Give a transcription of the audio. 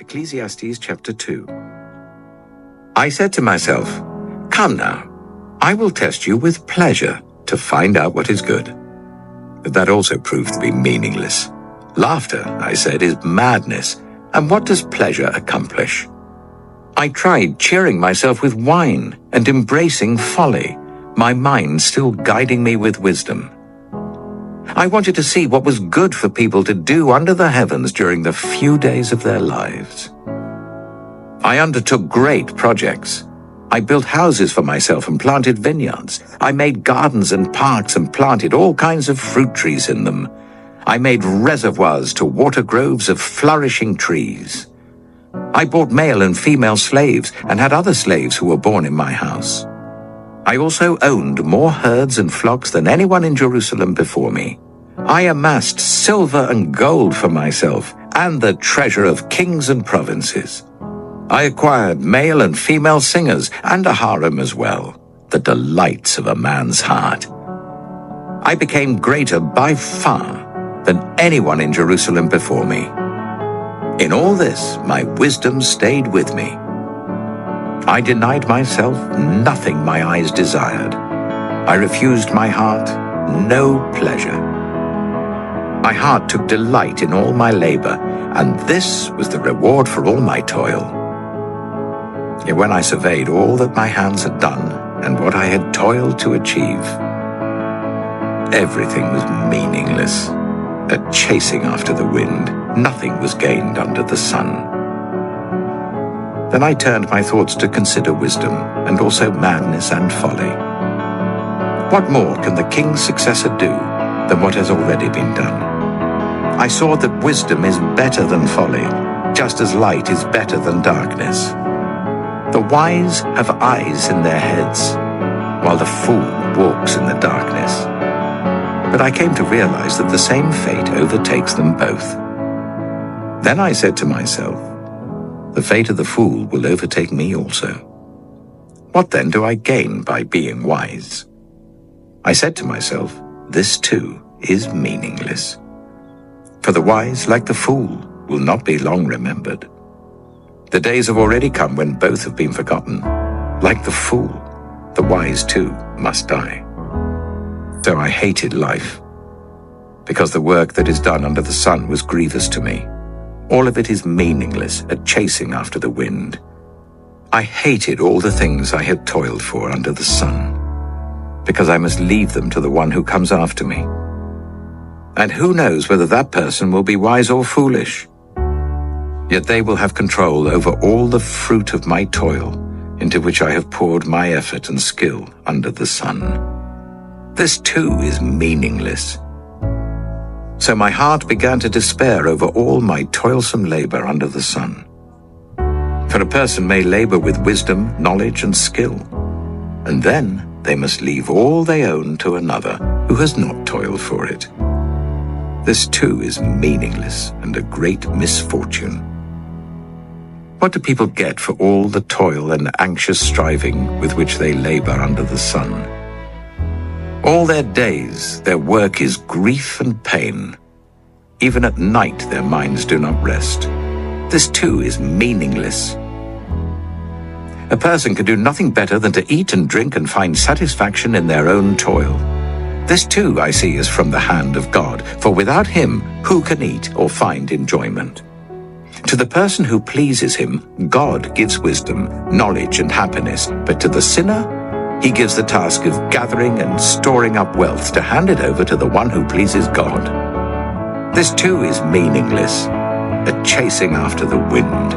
Ecclesiastes chapter 2. I said to myself, "Come now, I will test you with pleasure to find out what is good." But that also proved to be meaningless. Laughter, I said, is madness, and what does pleasure accomplish? I tried cheering myself with wine and embracing folly, my mind still guiding me with wisdom. I wanted to see what was good for people to do under the heavens during the few days of their lives. I undertook great projects. I built houses for myself and planted vineyards. I made gardens and parks and planted all kinds of fruit trees in them. I made reservoirs to water groves of flourishing trees. I bought male and female slaves and had other slaves who were born in my house. I also owned more herds and flocks than anyone in Jerusalem before me. I amassed silver and gold for myself and the treasure of kings and provinces. I acquired male and female singers and a harem as well, the delights of a man's heart. I became greater by far than anyone in Jerusalem before me. In all this, my wisdom stayed with me. I denied myself nothing my eyes desired. I refused my heart no pleasure. My heart took delight in all my labor, and this was the reward for all my toil. Yet when I surveyed all that my hands had done and what I had toiled to achieve, everything was meaningless, a chasing after the wind. Nothing was gained under the sun. Then I turned my thoughts to consider wisdom, and also madness and folly. What more can the king's successor do than what has already been done? I saw that wisdom is better than folly, just as light is better than darkness. The wise have eyes in their heads, while the fool walks in the darkness. But I came to realize that the same fate overtakes them both. Then I said to myself, the fate of the fool will overtake me also. What then do I gain by being wise? I said to myself, this too is meaningless. For the wise, like the fool, will not be long remembered. The days have already come when both have been forgotten. Like the fool, the wise too must die. So I hated life, because the work that is done under the sun was grievous to me. All of it is meaningless, a chasing after the wind. I hated all the things I had toiled for under the sun, because I must leave them to the one who comes after me. And who knows whether that person will be wise or foolish? Yet they will have control over all the fruit of my toil, into which I have poured my effort and skill under the sun. This too is meaningless. So my heart began to despair over all my toilsome labor under the sun. For a person may labor with wisdom, knowledge, and skill, and then they must leave all they own to another who has not toiled for it. This too is meaningless and a great misfortune. What do people get for all the toil and anxious striving with which they labor under the sun? All their days, their work is grief and pain. Even at night, their minds do not rest. This too is meaningless. A person can do nothing better than to eat and drink and find satisfaction in their own toil. This too I see is from the hand of God, for without him, who can eat or find enjoyment? To the person who pleases him, God gives wisdom, knowledge, and happiness, but to the sinner, he gives the task of gathering and storing up wealth to hand it over to the one who pleases God. This too is meaningless, a chasing after the wind.